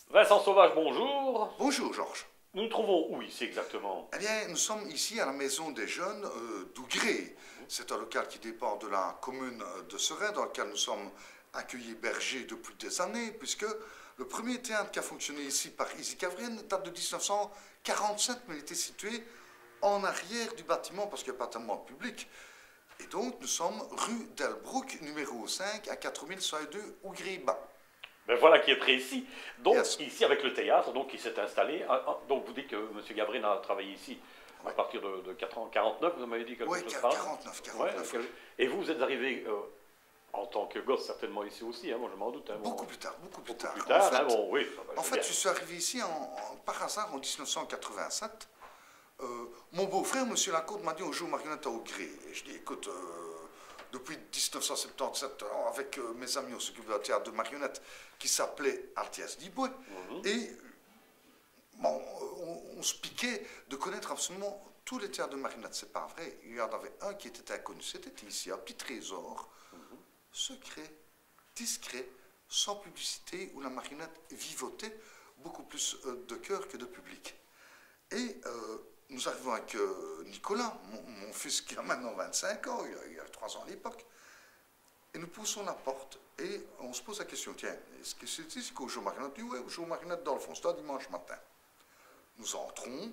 Vincent Sauvage, bonjour. Bonjour Georges. Nous nous trouvons où ici exactement? Eh bien, nous sommes ici à la Maison des Jeunes d'Ougrée. C'est un local qui dépend de la commune de Seraing, dans lequel nous sommes accueillis bergers depuis des années, puisque le premier théâtre qui a fonctionné ici par Isi Cavrine date de 1947, mais il était situé en arrière du bâtiment, parce qu'il n'y a pas tellement de public. Et donc, nous sommes rue Delbroek, numéro 5, à 4102 Ougrée-Bas. Ben voilà qui est précis. Donc Yes. ici avec le théâtre donc, qui s'est installé. Donc vous dites que M. Gavrine a travaillé ici à Ouais. partir de 49, vous m'avez dit quelque Oui, chose pareil. 49. Ouais, et vous êtes arrivé en tant que gosse certainement ici aussi, hein, moi je m'en doute. Hein, Beaucoup plus tard, beaucoup plus tard. plus tard, En fait, hein, bon, oui. En fait, je suis arrivé ici par hasard en 1987. Mon beau-frère, M. Lacôte, m'a dit on joue marionnette à Ougrée. Et je dis écoute, depuis 1977, avec mes amis, on s'occupe d'un théâtre de marionnettes qui s'appelait Altias d'Iboué. Et bon, on se piquait de connaître absolument tous les théâtres de marionnettes. C'est pas vrai. Il y en avait un qui était inconnu. C'était ici, un petit trésor, secret, discret, sans publicité, où la marionnette vivotait beaucoup plus de cœur que de public. Et nous arrivons avec Nicolas, mon fils qui a maintenant 25 ans, il a 3 ans à l'époque, et nous poussons la porte et on se pose la question, tiens, est-ce que c'est ici qu'on joue aux marionnettes? Il dit, oui, on joue aux marionnettes dans le fond, c'est un dimanche matin. Nous entrons,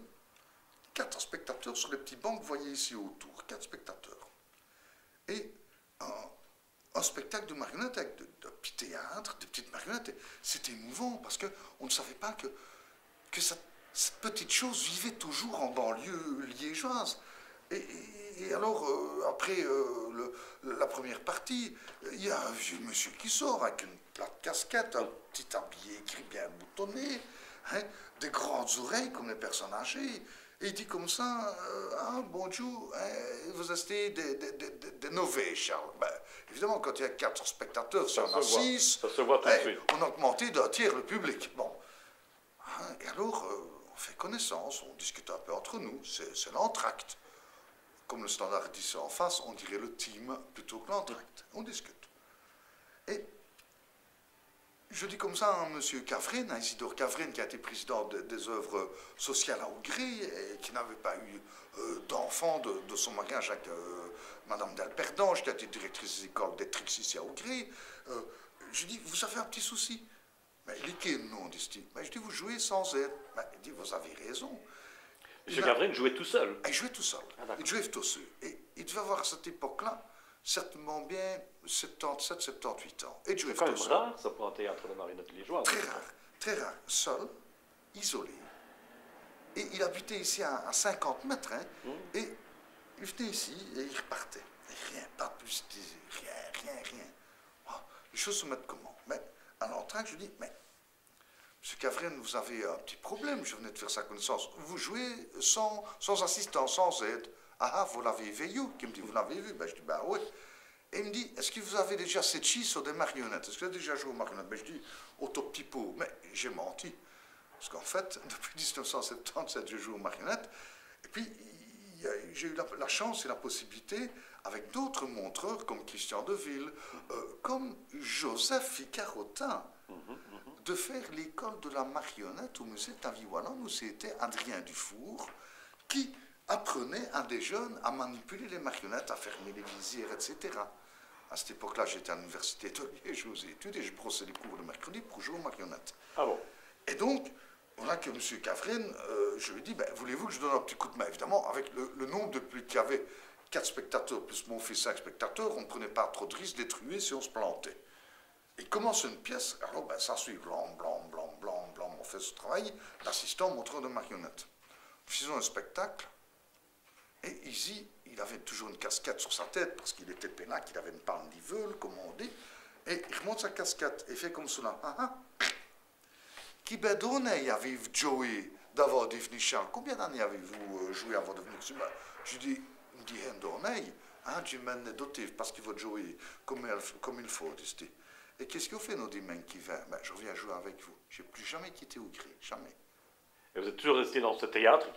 4 spectateurs sur les petits bancs que vous voyez ici autour, 4 spectateurs. Et un spectacle de marionnettes avec de petits théâtres, de petites marionnettes. C'était émouvant parce qu'on ne savait pas que cette petite chose vivait toujours en banlieue liégeoise. Et alors, après la première partie, il y a un vieux monsieur qui sort avec une plate casquette, un petit habillé gris bien boutonné, hein, des grandes oreilles comme les personnes âgées. Et il dit comme ça, bonjour, vous achetez des novés, Charles. Ben, évidemment, quand il y a 4 spectateurs, si on en a 6, ça se voit tout de suite. on a augmenté d'un tiers le public. Bon. Hein, et alors, on fait connaissance, on discute un peu entre nous, c'est l'entracte. Comme le standard dit ça en face, on dirait le team plutôt que l'entracte. On discute. Et je dis comme ça à M. Cavrine, à Isidore Cavrine, qui a été président des œuvres sociales à Ougrée et qui n'avait pas eu d'enfant de son mariage avec Mme Delperdange, qui a été directrice des écoles d'Etrix ici à Ougrée. Je dis, vous avez un petit souci. Mais il dit, non, dit-il. Mais je dis, vous jouez sans aide. Mais il dit, vous avez raison. M. Gavrine jouait tout seul. Il jouait tout seul. Il jouait tout seul. Et il devait avoir à cette époque-là certainement bien 77, 78 ans. Et jouait C'est quand même tout seul. rare, ça, pour un théâtre de marionnettes liégeoise. Très rare. Seul, isolé. Et il habitait ici à 50 mètres. Hein, et il venait ici et il repartait. Et rien, pas plus, rien. Oh, les choses se mettent comment? Mais à l'entrée, je dis, mais M. Cavrine, vous avez un petit problème, je venais de faire sa connaissance. Vous jouez sans assistant, sans aide. Ah, vous l'avez vu, qui me dit, vous l'avez vu? Ben, je dis, ben oui. Et il me dit, est-ce que vous avez déjà cette chie sur des marionnettes? Est-ce que vous avez déjà joué aux marionnettes? Ben, je dis, au tout petit pot. Mais j'ai menti. Parce qu'en fait, depuis 1977, je joue aux marionnettes. Et puis, j'ai eu la chance et la possibilité, avec d'autres montreurs, comme Christian Deville, comme Joseph Ficarotin, de faire l'école de la marionnette au musée de Taviwalan, où c'était Adrien Dufour, qui apprenait à des jeunes à manipuler les marionnettes, à fermer les visières, etc. À cette époque-là, j'étais à l'université de Liège aux études et je brossais les cours le mercredi pour jouer aux marionnettes. Ah bon? Et donc, voilà que M. Cavrine, je lui dis, ben, voulez-vous que je donne un petit coup de main? Évidemment, avec le nombre de public qu'il y avait, 4 spectateurs plus mon fils 5 spectateurs, on ne prenait pas trop de risques d'être tué si on se plantait. Il commence une pièce, alors ben, ça suit blanc, on fait ce travail, l'assistant montreur de marionnettes. Nous faisons un spectacle, et Izzy, il avait toujours une casquette sur sa tête, parce qu'il était pénac, il avait une pandivule, comme on dit, et il remonte sa casquette, et fait comme cela. Qui bedonne avez-vous Joey d'avoir devenu Charles? Combien d'années avez-vous joué avant de venir ici? Je dis, il me dit, je mène doté parce qu'il va jouer comme il faut, dit. Et qu'est-ce que vous faites, nos dimanches qui viennent? Ben, je reviens jouer avec vous. Je n'ai plus jamais quitté Ougrée, jamais. Et vous êtes toujours resté dans ce théâtre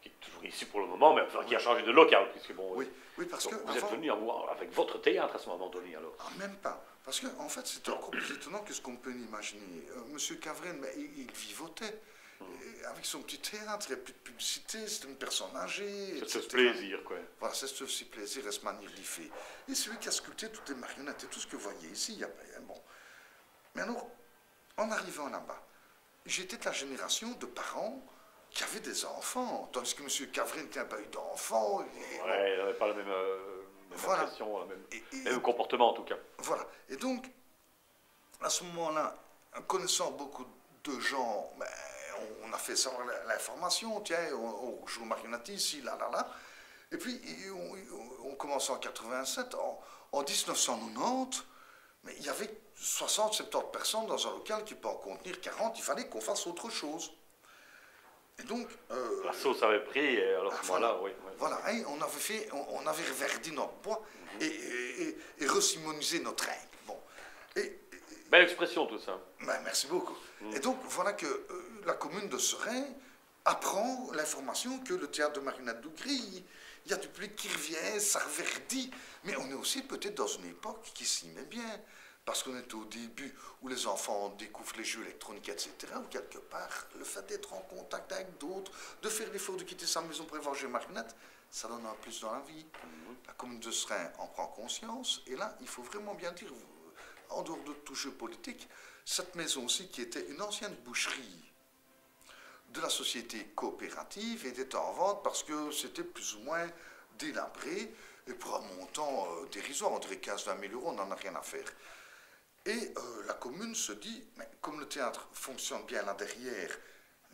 qui est toujours ici pour le moment, mais enfin, qui a changé de local, puisque bon... Oui, oui, parce que vous êtes venu avec votre théâtre à ce moment donné, alors. Ah, même pas. Parce que, en fait, c'est encore plus étonnant que ce qu'on peut imaginer. Monsieur Cavren, mais il vivotait. Et avec son petit théâtre, il n'y a plus de publicité, c'est une personne âgée. C'est ce plaisir, quoi. Voilà, c'est ce petit plaisir et ce manière d'y faire. Et c'est lui qui a sculpté toutes les marionnettes et tout ce que vous voyez ici. Il y a, bon. Mais alors, en arrivant là-bas, j'étais de la génération de parents qui avaient des enfants, tandis que monsieur Cavren n'a pas eu d'enfants. Ouais, il n'avait pas la même, voilà. impression, le même comportement en tout cas. Voilà. Et donc, à ce moment-là, en connaissant beaucoup de gens, ben, on a fait savoir l'information, tiens, on joue marionnette ici, là, là, là. Et puis, on commence en 87, en 1990, mais il y avait 60-70 personnes dans un local qui peut en contenir 40, il fallait qu'on fasse autre chose. Et donc... la sauce avait pris, et alors ce moment-là, oui. Voilà, hein, on avait reverdi notre bois et resimonisé notre règle. Bon. Belle expression tout ça. Ben, merci beaucoup. Et donc, voilà que la commune de Seraing apprend l'information que le théâtre de marionnette d'Ougry, il y a du public qui revient, ça reverdit. Mais on est aussi peut-être dans une époque qui s'y met bien. Parce qu'on est au début où les enfants découvrent les jeux électroniques, etc. Ou quelque part, le fait d'être en contact avec d'autres, de faire l'effort de quitter sa maison pour aller voir jouer marionnette, ça donne un plus dans la vie. La commune de Seraing en prend conscience. Et là, il faut vraiment bien dire, en dehors de tout jeu politique, cette maison aussi, qui était une ancienne boucherie de la société coopérative, était en vente parce que c'était plus ou moins délabré. Et pour un montant dérisoire, on dirait 15-20 000 euros, on n'en a rien à faire. Et la commune se dit, mais comme le théâtre fonctionne bien là derrière,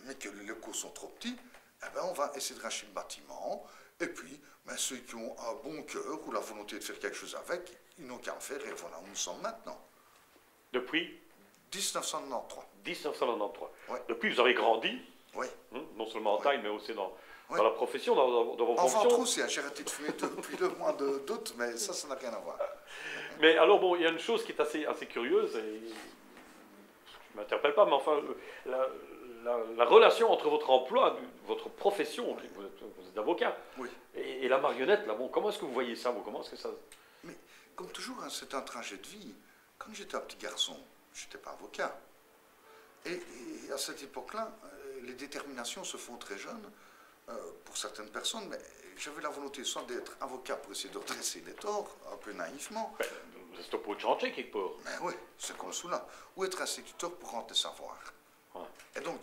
mais que les locaux sont trop petits, eh ben on va essayer de racheter le bâtiment. Et puis, ben ceux qui ont un bon cœur ou la volonté de faire quelque chose avec, ils n'ont qu'à le faire. Et voilà où nous sommes maintenant. Depuis 1993. 1993. Ouais. Depuis, vous avez grandi, Oui. Non seulement en taille, mais aussi dans Ouais. la profession, dans vos En fonctions. ventre aussi, j'ai arrêté de fumer depuis le mois d'août, mais ça n'a rien à voir. Mais alors, bon, il y a une chose qui est assez curieuse, et je ne m'interpelle pas, mais enfin, la relation entre votre emploi, votre profession, vous êtes avocat, Oui. et la marionnette, là, bon, comment est-ce que vous voyez ça, vous, comment est-ce que ça... Mais comme toujours, hein, c'est un trajet de vie. Quand j'étais un petit garçon, je n'étais pas avocat. Et à cette époque-là, les déterminations se font très jeunes pour certaines personnes, mais j'avais la volonté soit d'être avocat pour essayer de redresser les torts, un peu naïvement. Ben, vous êtes au pot de chantier quelque part. Mais oui, c'est comme cela. Ou être instituteur pour rendre les savoirs. Ouais. Et donc,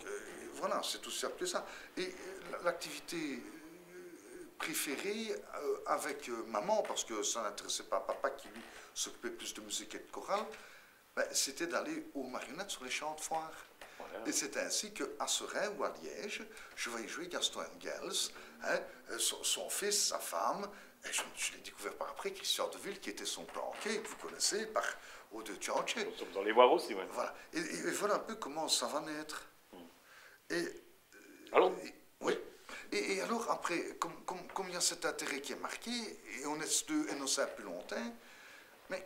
voilà, c'est tout simple que ça. Et l'activité préférée avec maman, parce que ça n'intéressait pas papa qui lui s'occupait plus de musique et de chorale, ben, c'était d'aller aux marionnettes sur les champs de foire. Voilà. Et c'est ainsi qu'à Seraing ou à Liège, je voyais jouer Gaston Engels, hein, son fils, sa femme, et je l'ai découvert par après, Christian Deville, qui était son planqué, que vous connaissez, par Ode Tchanché. Vous allez voir aussi, oui. Voilà. Et voilà un peu comment ça va naître. Alors oui. Et alors, après, comme il y a cet intérêt qui est marqué, et on est deux innocents plus longtemps, mais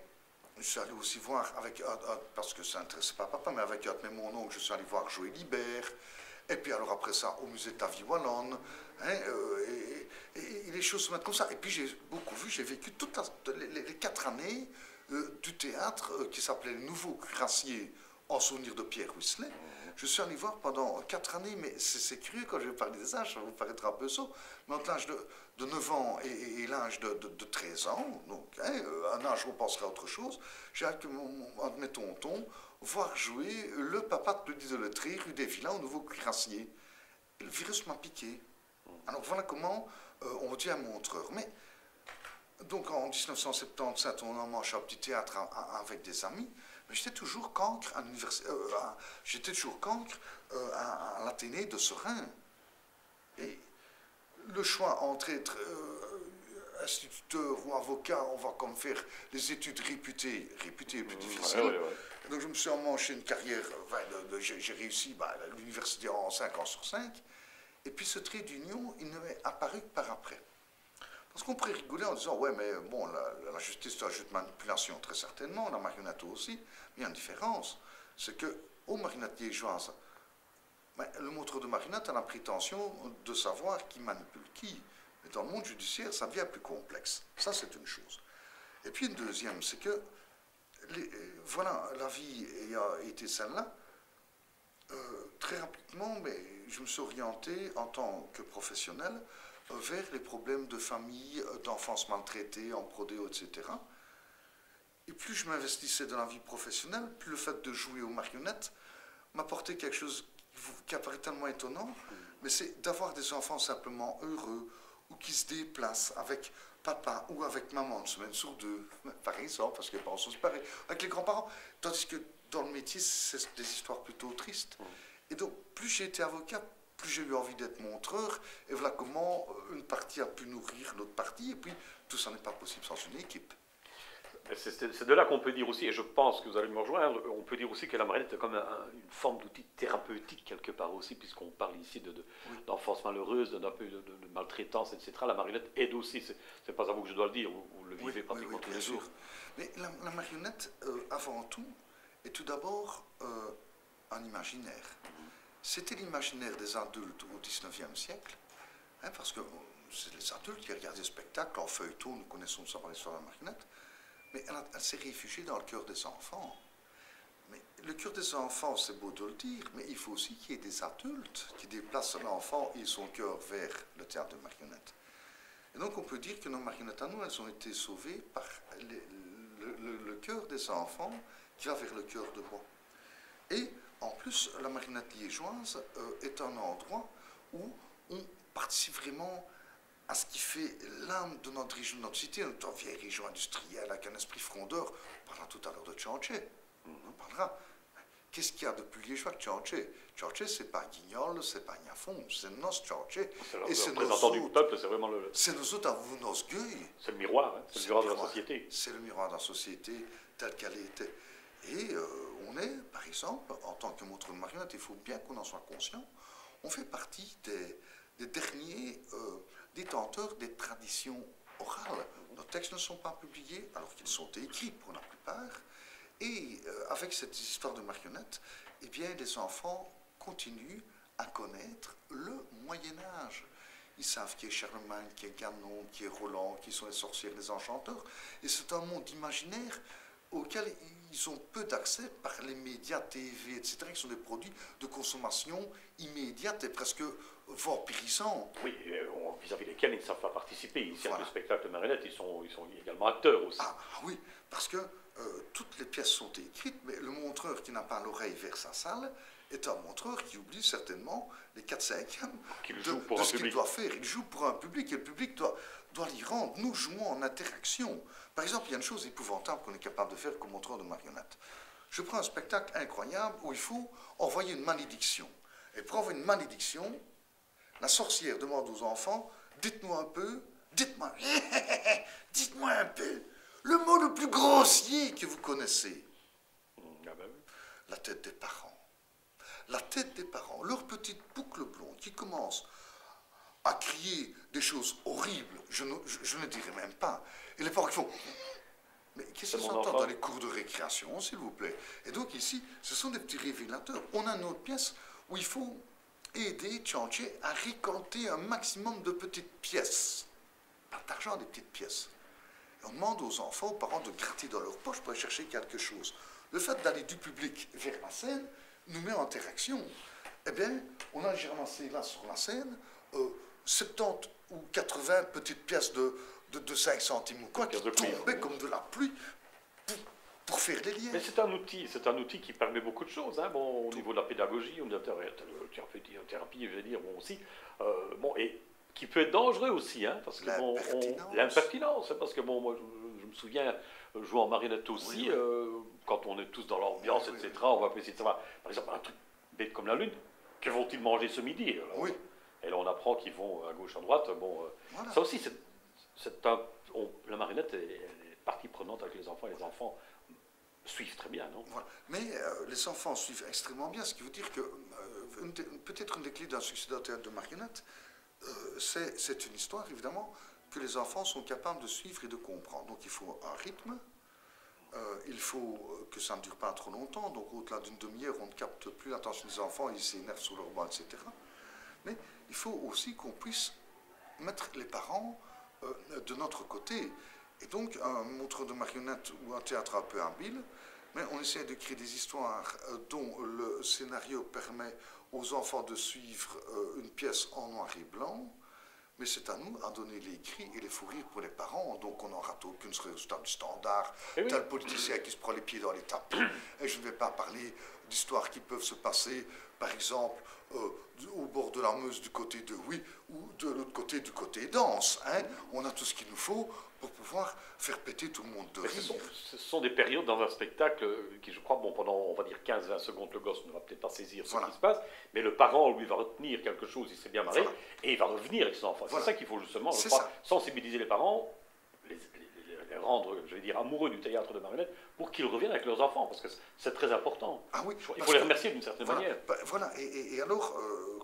je suis allé aussi voir, parce que ça n'intéressait pas papa, mais avec mon oncle, je suis allé voir jouer Libert, et puis alors après ça, au musée de la vie wallonne, hein, et les choses se mettent comme ça. Et puis j'ai beaucoup vu, j'ai vécu toutes les 4 années du théâtre qui s'appelait Le Nouveau Cuirassier, en souvenir de Pierre Huisselet. Je suis allé voir pendant 4 années, mais c'est curieux quand je vais parler des âges, ça vous paraîtra un peu sot, mais entre l'âge de 9 ans et l'âge de 13 ans, donc hein, un âge où on penserait à autre chose, j'ai avec un de mes tontons voir jouer le papa de Petit de Lettré, rue des Villains, au Nouveau Cuirassier. Et le virus m'a piqué. Alors voilà comment on dit à Montreur. Mais donc en 1977, on en mange un petit théâtre avec des amis. Mais j'étais toujours cancre à l'université, à l'Athénée de Seraing. Et le choix entre être instituteur ou avocat, on va comme faire les études réputées est plus difficile. Ouais. Donc je me suis emmanché une carrière, j'ai réussi à l'université en 5 ans sur 5. Et puis ce trait d'union, il ne m'est apparu que par après. Parce qu'on pourrait rigoler en disant, ouais, mais bon, la justice c'est un jeu de manipulation, très certainement, la marionnette aussi. Mais il y a une différence. C'est qu'aux marionnettes liégeoises, Mais le montreur de marionnette a la prétention de savoir qui manipule qui. Mais dans le monde judiciaire, ça devient plus complexe. Ça, c'est une chose. Et puis une deuxième, c'est que, voilà, la vie a été celle-là. Très rapidement, mais je me suis orienté en tant que professionnel vers les problèmes de famille, d'enfance maltraitée, en prodéo, etc. Et plus je m'investissais dans la vie professionnelle, plus le fait de jouer aux marionnettes m'apportait quelque chose qui apparaît tellement étonnant, mais c'est d'avoir des enfants simplement heureux ou qui se déplacent avec papa ou avec maman une semaine sur deux, par exemple, parce que les parents sont séparés, avec les grands-parents. Tandis que dans le métier, c'est des histoires plutôt tristes. Et donc, plus j'ai été avocat, plus j'ai eu envie d'être montreur, et voilà comment une partie a pu nourrir l'autre partie, et puis tout ça n'est pas possible sans une équipe. C'est de là qu'on peut dire aussi, et je pense que vous allez me rejoindre, on peut dire aussi que la marionnette est comme une forme d'outil thérapeutique quelque part aussi, puisqu'on parle ici d'enfance malheureuse, de maltraitance, etc. La marionnette aide aussi, c'est pas à vous que je dois le dire, vous le vivez pratiquement tous les jours. Mais la marionnette, avant tout, est tout d'abord un imaginaire. C'était l'imaginaire des adultes au XIXe siècle, hein, parce que c'est les adultes qui regardaient le spectacle en feuilleton, nous connaissons ça par l'histoire de la marionnette. Mais elle s'est réfugiée dans le cœur des enfants. Mais le cœur des enfants, c'est beau de le dire, mais il faut aussi qu'il y ait des adultes qui déplacent l'enfant et son cœur vers le théâtre de marionnettes. Et donc on peut dire que nos marionnettes à nous, elles ont été sauvées par le cœur des enfants qui va vers le cœur de bois. Et en plus, la marionnette liégeoise est un endroit où on participe vraiment à ce qui fait l'âme de notre région, de notre cité, notre vieille région industrielle avec un esprit frondeur. On parlera tout à l'heure de Tchanché. On parlera. Qu'est-ce qu'il y a de plus liégeois que Tchanché? Tchanché, c'est pas Guignol, c'est pas Niafon, c'est nos Tchanché. Et c'est le représentant du peuple, c'est vraiment le... C'est nous autres à vous, nos gueuilles. C'est le miroir, hein, c'est le miroir de la société. C'est le miroir de la société telle qu'elle était. Et on est, par exemple, en tant que montreur de marionnette, il faut bien qu'on en soit conscient, on fait partie des derniers détenteurs des traditions orales. Nos textes ne sont pas publiés, alors qu'ils sont écrits pour la plupart. Et avec cette histoire de marionnettes, eh bien, les enfants continuent à connaître le Moyen-Âge. Ils savent qui est Charlemagne, qui est Ganon, qui est Roland, qui sont les sorcières, les enchanteurs. Et c'est un monde imaginaire auquel ils ont peu d'accès par les médias, TV, etc., qui sont des produits de consommation immédiate et presque vampirisants. Oui, vis-à-vis desquels ils ne savent pas participer. Ici, voilà. Avec le spectacle de marionnettes, ils sont également acteurs aussi. Ah oui, parce que toutes les pièces sont écrites, mais le montreur qui n'a pas l'oreille vers sa salle est un montreur qui oublie certainement les 4/5e de ce qu'il doit faire. Il joue pour un public et le public doit l'y rendre. Nous jouons en interaction. Par exemple, il y a une chose épouvantable qu'on est capable de faire comme montreur de marionnettes. Je prends un spectacle incroyable où il faut envoyer une malédiction. Et pour envoyer une malédiction, la sorcière demande aux enfants, dites-moi un peu, dites-moi un peu, le mot le plus grossier que vous connaissez. Ah ben oui. La tête des parents. La tête des parents, leur petite boucle blonde qui commence à crier des choses horribles, je ne dirais même pas. Et les parents qui font... Mais qu'est-ce qu'ils entendent dans les cours de récréation, s'il vous plaît? Et donc ici, ce sont des petits révélateurs. On a une autre pièce où il faut aider Tchanché à récolter un maximum de petites pièces. Pas d'argent, des petites pièces. Et on demande aux enfants, aux parents de gratter dans leur poche pour aller chercher quelque chose. Le fait d'aller du public vers la scène nous met en interaction. Eh bien, on a ramassé là sur la scène 70 ou 80 petites pièces de 5 centimes ou quoi, qui tombaient comme de la pluie pour faire des liens. Mais c'est un outil qui permet beaucoup de choses, hein. Bon, au niveau de la pédagogie, au niveau de la thérapie, je vais dire, bon, aussi, bon, et qui peut être dangereux aussi, hein, parce que l'impertinence, parce que bon, moi, je me souviens jouer en marionnette aussi, quand on est tous dans l'ambiance, etc., on va essayer de savoir, par exemple, un truc bête comme la lune, que vont-ils manger ce midi? Alors, et là, on apprend qu'ils vont à gauche, à droite, bon, voilà. Ça aussi, la marionnette est partie prenante avec les enfants, et les enfants suivent très bien, non? Voilà. Mais les enfants suivent extrêmement bien, ce qui veut dire que peut-être une des clés d'un succès d'un théâtre de marionnette, c'est une histoire, évidemment, que les enfants sont capables de suivre et de comprendre. Donc il faut un rythme, il faut que ça ne dure pas trop longtemps, donc au-delà d'une demi-heure, on ne capte plus l'attention des enfants, ils s'énervent sur leur banc, etc. Mais il faut aussi qu'on puisse mettre les parents de notre côté. Et donc, un montreur de marionnettes ou un théâtre un peu habile, mais on essaie de créer des histoires dont le scénario permet aux enfants de suivre une pièce en noir et blanc, mais c'est à nous à donner les cris et les fous rires pour les parents. Donc on n'en rate aucune sur le résultat du standard. Oui. Tel politicien qui se prend les pieds dans les tapis. Et je ne vais pas parler d'histoires qui peuvent se passer, par exemple, au bord de la Meuse du côté de Oui ou de l'autre côté du côté Danse. Hein. On a tout ce qu'il nous faut pour pouvoir faire péter tout le monde de rire. Ce sont des périodes dans un spectacle qui, je crois, bon, pendant, on va dire, 15-20 secondes, le gosse ne va peut-être pas saisir ce qui se passe, mais le parent, lui, va retenir quelque chose, il s'est bien marré, et il va revenir avec son enfant. C'est ça qu'il faut justement, je crois, sensibiliser les parents, les rendre, je vais dire, amoureux du théâtre de marionnettes, pour qu'ils reviennent avec leurs enfants, parce que c'est très important. Ah oui, il faut les remercier d'une certaine manière. Voilà, et alors,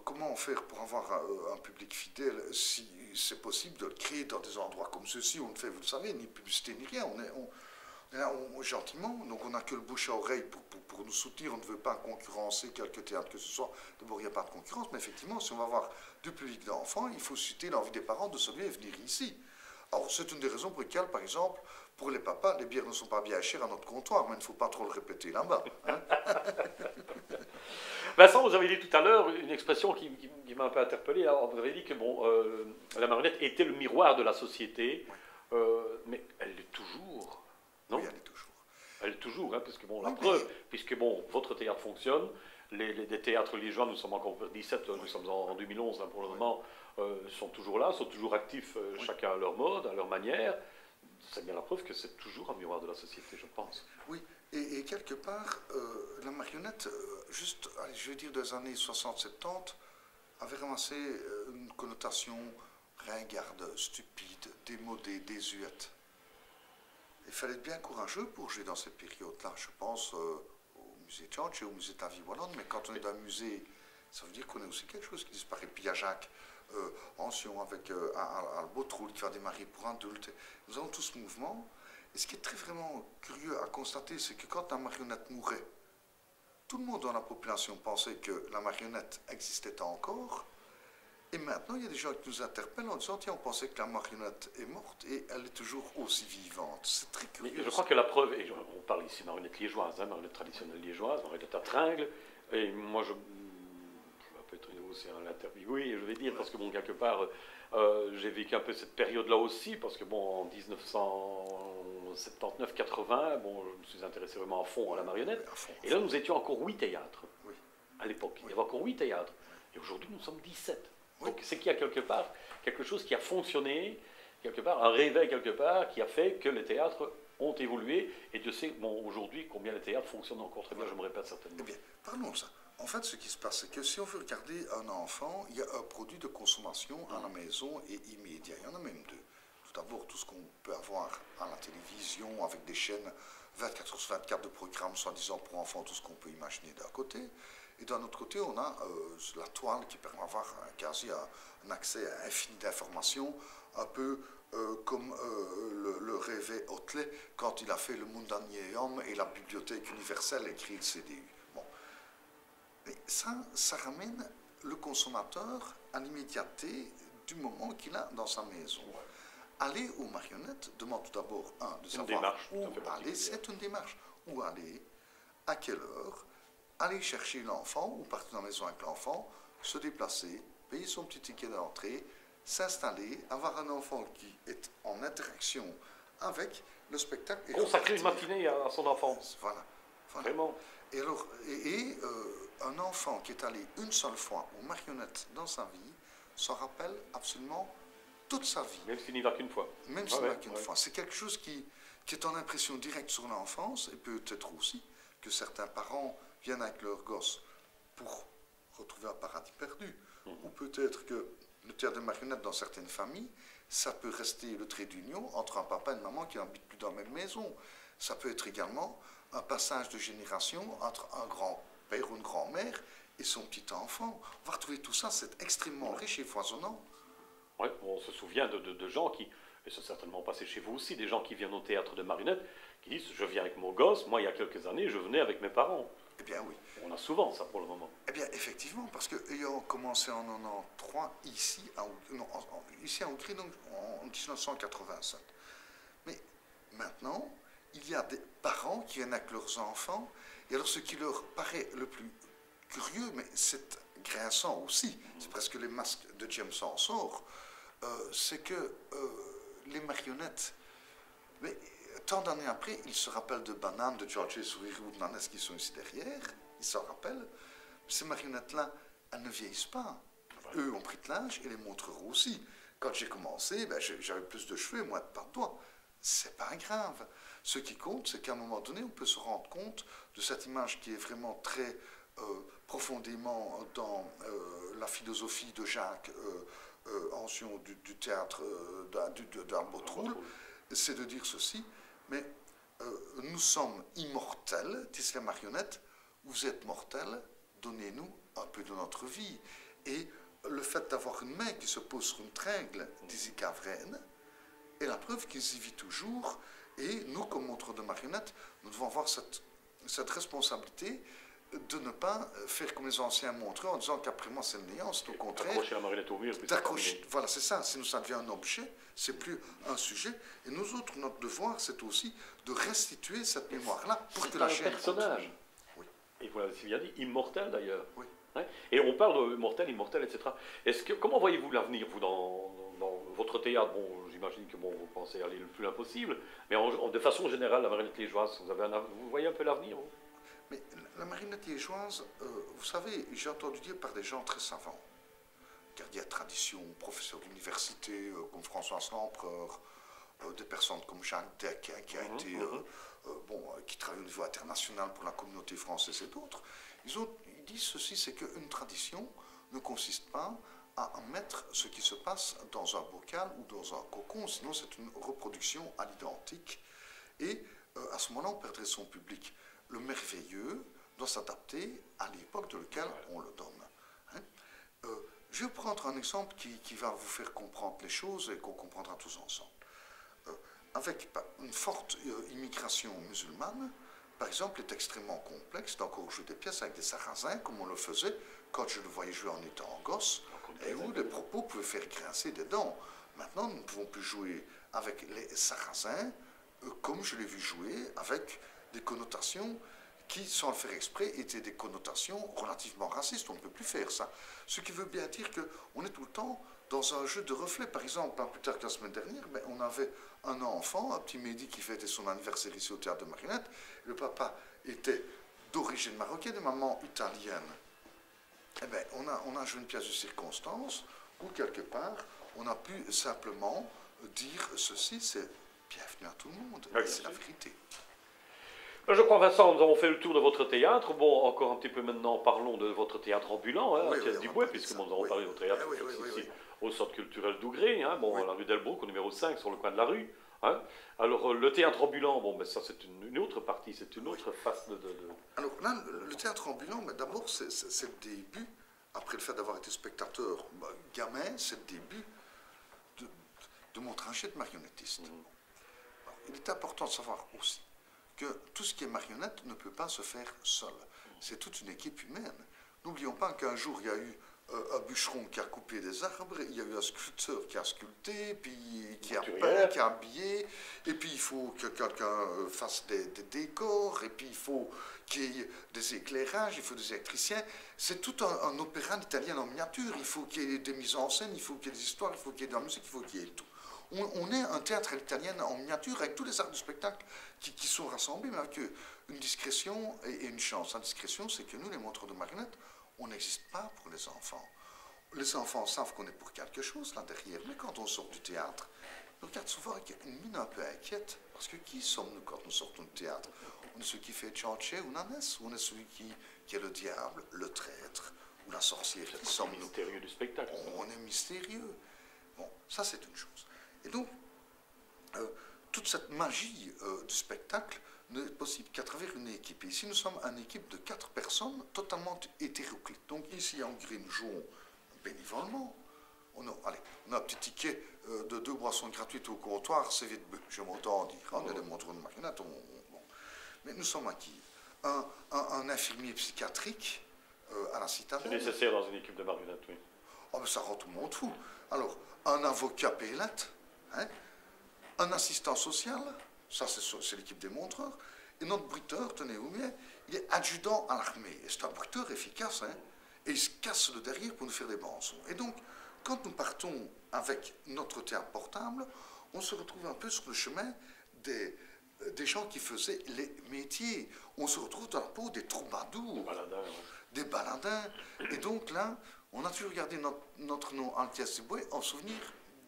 comment faire pour avoir un public fidèle, si c'est possible de le créer dans des endroits comme ceux-ci, on ne fait, vous le savez, ni publicité ni rien, on est là gentiment, donc on n'a que le bouche à oreille pour nous soutenir, on ne veut pas concurrencer quelque théâtre que ce soit. D'abord, il n'y a pas de concurrence, mais effectivement, si on va avoir du public d'enfants, il faut susciter l'envie des parents de se lever et venir ici. Alors, c'est une des raisons pour lesquelles, par exemple, pour les papas, les bières ne sont pas bien chères à notre comptoir, mais il ne faut pas trop le répéter là-bas. Hein. Vincent, vous avez dit tout à l'heure une expression qui m'a un peu interpellé. Alors, vous avez dit que bon, la marionnette était le miroir de la société, mais elle l'est toujours, non? Oui, elle est toujours. Elle est toujours, hein, puisque bon, la preuve, puisque bon, votre théâtre fonctionne, les théâtres liégeois, nous sommes encore 17, nous sommes en 2011 hein, pour le moment, sont toujours là, sont toujours actifs, chacun à leur mode, à leur manière. C'est bien la preuve que c'est toujours un miroir de la société, je pense. Oui, et quelque part, la marionnette, juste, allez, je vais dire des années 60-70, avait ramassé une connotation ringarde, stupide, démodée, désuète. Il fallait être bien courageux pour jouer dans cette période-là. Je pense au musée Tchanch et au musée de la Vie Wallonne, mais quand on est dans un musée, ça veut dire qu'on est aussi quelque chose qui disparaît. Puis il y a Jacques Ancion avec Albotroul qui va démarrer pour adultes. Nous avons tout ce mouvement. Et ce qui est très vraiment curieux à constater, c'est que quand la marionnette mourait, tout le monde dans la population pensait que la marionnette existait encore. Et maintenant, il y a des gens qui nous interpellent en disant, tiens, on pensait que la marionnette est morte et elle est toujours aussi vivante. C'est très curieux. Mais je crois que la preuve, et on parle ici de marionnette liégeoise, hein, marionnette traditionnelle liégeoise, marionnette à tringle, et moi je vais peut-être aussi à l'interviewer, je vais dire, parce que bon, quelque part, j'ai vécu un peu cette période-là aussi, parce que bon, en 1979-80, bon, je me suis intéressé vraiment à fond à la marionnette, et là nous étions encore 8 théâtres, à l'époque, il y avait encore 8 théâtres, et aujourd'hui nous sommes 17. Donc c'est qu'il y a quelque part quelque chose qui a fonctionné, quelque part, un réveil quelque part, qui a fait que les théâtres ont évolué, et Dieu sait, bon, aujourd'hui, combien les théâtres fonctionnent encore très bien, je me répète certainement. Eh bien, parlons de ça. En fait, ce qui se passe, c'est que si on veut regarder un enfant, il y a un produit de consommation à la maison et immédiat. Il y en a même deux. Tout d'abord, tout ce qu'on peut avoir à la télévision, avec des chaînes 24/24 de programmes, soi-disant pour enfants, tout ce qu'on peut imaginer d'un côté. Et d'un autre côté, on a la toile qui permet d'avoir quasi un accès infini d'informations, un peu comme le rêvait Hotelet quand il a fait le Mundanieum et la bibliothèque universelle écrit le CDU. Bon. Mais ça ramène le consommateur à l'immédiateté du moment qu'il a dans sa maison. Aller aux marionnettes demande tout d'abord, de savoir où aller, c'est une démarche. Où aller, à quelle heure, aller chercher l'enfant ou partir dans la maison avec l'enfant, se déplacer, payer son petit ticket d'entrée, s'installer, avoir un enfant qui est en interaction avec le spectacle. Consacrer une matinée à son enfance. Voilà. Vraiment. Et alors, un enfant qui est allé une seule fois aux marionnettes dans sa vie s'en rappelle absolument toute sa vie. Même s'il n'y va qu'une fois. Même s'il n'y va qu'une fois. C'est quelque chose qui est en impression directe sur l'enfance, et peut-être aussi que certains parents viennent avec leurs gosses pour retrouver un paradis perdu. Ou peut-être que le théâtre de marionnettes dans certaines familles, ça peut rester le trait d'union entre un papa et une maman qui n'habitent plus dans la même maison. Ça peut être également un passage de génération entre un grand-père ou une grand-mère et son petit enfant. On va retrouver tout ça, c'est extrêmement riche et foisonnant. Oui, on se souvient de gens qui, et c'est certainement passé chez vous aussi, des gens qui viennent au théâtre de marionnettes, qui disent, je viens avec mon gosse, moi il y a quelques années, je venais avec mes parents. Eh bien oui. On a souvent ça pour le moment. Eh bien effectivement, parce que ayant commencé en 93 ici à Hongrie, donc en 1987. Mais maintenant, il y a des parents qui viennent avec leurs enfants, et alors ce qui leur paraît le plus curieux, mais c'est grinçant aussi, c'est presque les masques de James Ensor, c'est que les marionnettes, mais tant d'années après, ils se rappellent de Banane, de Georges Sourire ou de Nanès qui sont ici derrière, ils s'en rappellent. Ces marionnettes-là, elles ne vieillissent pas. Ouais. Eux ont pris de l'âge et les montreront aussi. Quand j'ai commencé, ben, j'avais plus de cheveux et moins de pas de doigts. C'est pas grave. Ce qui compte, c'est qu'à un moment donné, on peut se rendre compte de cette image qui est vraiment très profondément dans la philosophie de Jacques Ancion du théâtre d'Albotroul. C'est de dire ceci, mais nous sommes immortels, disent les marionnettes, vous êtes mortels, donnez-nous un peu de notre vie. Et le fait d'avoir une main qui se pose sur une tringle, disent Cavren, est la preuve qu'ils y vivent toujours. Et nous, comme montreurs de marionnettes, nous devons avoir cette responsabilité de ne pas faire comme les anciens montreurs en disant qu'après moi c'est le néant, c'est au contraire. Accrocher la marionnette au mur. Voilà, c'est ça. Sinon ça devient un objet, c'est plus un sujet. Et nous autres, notre devoir, c'est aussi de restituer cette mémoire-là pour que la chaîne. C'est un personnage. Oui. Et voilà, c'est bien dit, immortel d'ailleurs. Oui. Hein? Et on parle de mortel, immortel, etc. Comment voyez-vous l'avenir, vous, dans votre théâtre? Bon, j'imagine que vous pensez aller le plus loin possible, mais de façon générale, la marionnette liégeoise, vous voyez un peu l'avenir? Mais la marionnette liégeoise, vous savez, j'ai entendu dire par des gens très savants, gardiens de tradition, professeurs d'université comme François Lempereur, des personnes comme Jacques Deck, hein, qui a été, qui travaille au niveau international pour la communauté française et d'autres. Ils disent ceci, c'est qu'une tradition ne consiste pas à mettre ce qui se passe dans un bocal ou dans un cocon, sinon c'est une reproduction à l'identique. Et à ce moment-là, on perdrait son public. Le merveilleux doit s'adapter à l'époque de laquelle on le donne. Hein. Je vais prendre un exemple qui va vous faire comprendre les choses et qu'on comprendra tous ensemble. Avec une forte immigration musulmane, par exemple, est extrêmement complexe d'encore jouer des pièces avec des sarrasins, comme on le faisait quand je le voyais jouer en étant gosse, et où les propos pouvaient faire grincer des dents. Maintenant, nous ne pouvons plus jouer avec les sarrasins comme je l'ai vu jouer, avec des connotations qui, sans le faire exprès, étaient des connotations relativement racistes. On ne peut plus faire ça. Ce qui veut bien dire qu'on est tout le temps dans un jeu de reflets. Par exemple, pas plus tard que la semaine dernière, on avait un enfant, un petit Mehdi qui fêtait son anniversaire ici au théâtre de marionnettes. Le papa était d'origine marocaine et maman italienne. Eh bien, on a joué une pièce de circonstance où, quelque part, on a pu simplement dire ceci, c'est bienvenue à tout le monde, c'est la vérité. Je crois, Vincent, nous avons fait le tour de votre théâtre. Bon, encore un petit peu maintenant, parlons de votre théâtre ambulant, hein, à Thiès-du-Bois, puisque nous avons parlé de votre théâtre ici, au centre culturel d'Ougré, hein, à la rue Delbrook, au numéro 5, sur le coin de la rue. Hein. Alors, le théâtre ambulant, bon, ça c'est une autre partie, c'est une autre face de... Alors là, le théâtre ambulant, d'abord, c'est le début, après le fait d'avoir été spectateur gamin, c'est le début de mon trajet de marionnettiste. Alors, il est important de savoir aussi que tout ce qui est marionnette ne peut pas se faire seul. C'est toute une équipe humaine. N'oublions pas qu'un jour, il y a eu un bûcheron qui a coupé des arbres, il y a eu un sculpteur qui a sculpté, puis qui a peint, qui a habillé, et puis il faut que quelqu'un fasse des décors, et puis il faut qu'il y ait des éclairages, il faut des électriciens. C'est tout un opéra italien en miniature. Il faut qu'il y ait des mises en scène, il faut qu'il y ait des histoires, il faut qu'il y ait de la musique, il faut qu'il y ait tout. On est un théâtre italien en miniature avec tous les arts du spectacle qui sont rassemblés, mais avec une discrétion et une chance. La discrétion, c'est que nous, les montreurs de marionnettes, on n'existe pas pour les enfants. Les enfants savent qu'on est pour quelque chose là derrière, mais quand on sort du théâtre, on regarde souvent avec une mine un peu inquiète, parce que qui sommes-nous quand nous sortons du théâtre? On est celui qui fait Tchanché ou Nanès, ou on est celui qui est le diable, le traître, ou la sorcière? Qui sommes-nous? Mystérieux du spectacle. On est mystérieux. Bon, ça c'est une chose. Et donc, toute cette magie du spectacle n'est possible qu'à travers une équipe. Et ici, nous sommes une équipe de 4 personnes totalement hétéroclites. Donc ici, en Hongrie, nous jouons bénévolement. allez, on a un petit ticket de 2 boissons gratuites au comptoir, c'est vite, j'aime autant dire. On est des montreurs de marionnettes, bon. Mais nous sommes acquis. Un infirmier psychiatrique à la citadelle. C'est nécessaire dans une équipe de marionnettes, oui. Oh, mais ça rend tout le monde fou. Alors, un avocat pélate, hein, un assistant social, ça c'est l'équipe des montreurs, et notre bruiteur, tenez-vous bien, il est adjudant à l'armée. Et c'est un bruiteur efficace, hein, et il se casse le derrière pour nous faire des bons sons. Et donc, quand nous partons avec notre théâtre portable, on se retrouve un peu sur le chemin des gens qui faisaient les métiers. On se retrouve dans la peau des troubadours, des baladins. Et donc là, on a toujours gardé notre nom Altiès Dubois en souvenir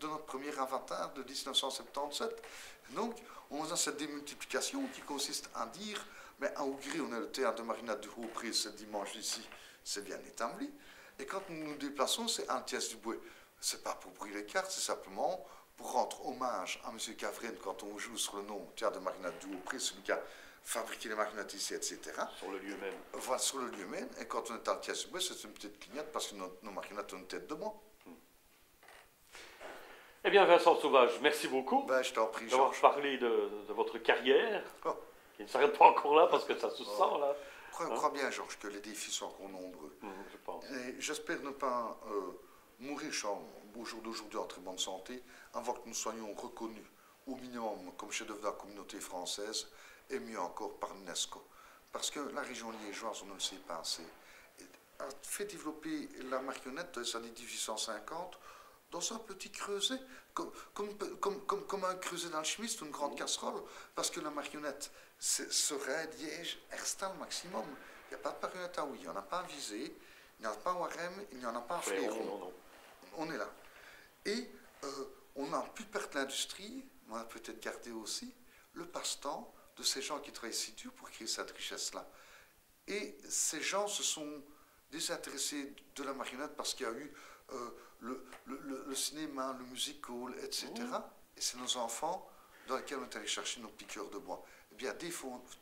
de notre premier avatar de 1977. Donc, on a cette démultiplication qui consiste à dire, mais à Hongrie, on a le théâtre de marionnettes du Haut-Pré ce dimanche ici, c'est bien établi. Et quand nous nous déplaçons, c'est Altiès Dubois. C'est pas pour brûler les cartes, c'est simplement pour rendre hommage à M. Cavren quand on joue sur le nom théâtre de marionnettes du Haut-Pré, celui qui a fabriqué les marionnettes ici, etc. Sur le lieu même. Voilà, sur le lieu même. Et quand on est à Altiès Dubois, c'est une petite clignote parce que nos marionnettes ont une tête de bois. Eh bien, Vincent Sauvage, merci beaucoup je t'en prie, d'avoir parlé de votre carrière, qui ne s'arrête pas encore là parce que ça se sent là. Crois bien, Georges, que les défis sont encore nombreux. Je pense. Et j'espère ne pas mourir au jour d'aujourd'hui en très bonne santé avant que nous soyons reconnus au minimum comme chef-d'œuvre de la communauté française et mieux encore par l'UNESCO. Parce que la région liégeoise, on ne le sait pas assez, a fait développer la marionnette dans les années 1850 dans un petit creuset, comme un creuset d'alchimiste ou une grande casserole, parce que la marionnette serait Liège, Herstal maximum. Il n'y a pas de marionnette à Houille, il n'y en a pas à Visé, il n'y en a pas à Warem, il n'y en a pas à Fléron. On est là. Et on n'a plus perdre l'industrie, mais on a peut-être gardé aussi le passe-temps de ces gens qui travaillent si dur pour créer cette richesse-là. Et ces gens se sont désintéressés de la marionnette parce qu'il y a eu le cinéma, le musical, etc. Et c'est nos enfants dans lesquels on est allé chercher nos piqûres de bois. Eh bien,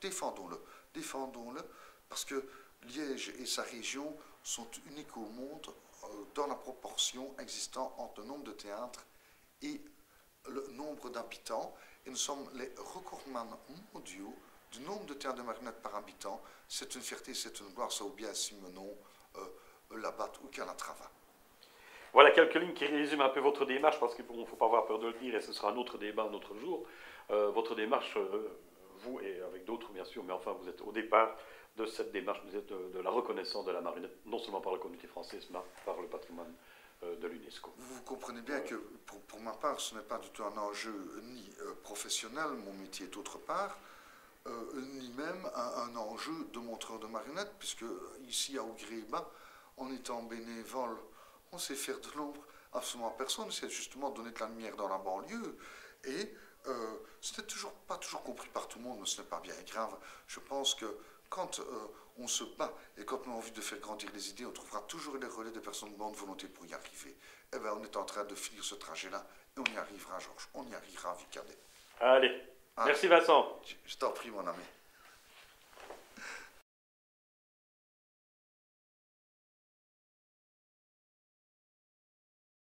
défendons-le, parce que Liège et sa région sont uniques au monde dans la proportion existant entre le nombre de théâtres et le nombre d'habitants. Et nous sommes les recordman mondiaux du nombre de théâtres de marionnettes par habitant. C'est une fierté, c'est une gloire, ça ou bien Simenon, Labatte ou Calatrava. Voilà quelques lignes qui résument un peu votre démarche, parce qu'il ne faut pas avoir peur de le dire, et ce sera un autre débat un autre jour. Votre démarche, vous et avec d'autres bien sûr, mais enfin vous êtes au départ de cette démarche, vous êtes de la reconnaissance de la marionnette, non seulement par la communauté française, mais par le patrimoine de l'UNESCO. Vous comprenez bien que pour ma part, ce n'est pas du tout un enjeu ni professionnel, mon métier est autre part, ni même un enjeu de montreur de marionnettes, puisque ici à Hongrie-Bas, en étant bénévole, on sait faire de l'ombre absolument à personne, c'est justement donner de la lumière dans la banlieue. Et ce n'est pas toujours compris par tout le monde, mais ce n'est pas bien grave. Je pense que quand on se bat et quand on a envie de faire grandir les idées, on trouvera toujours les relais des personnes de bonne volonté pour y arriver. Eh bien, on est en train de finir ce trajet-là et on y arrivera, Georges. On y arrivera, Vicadet. Allez, merci Vincent. Je t'en prie, mon ami.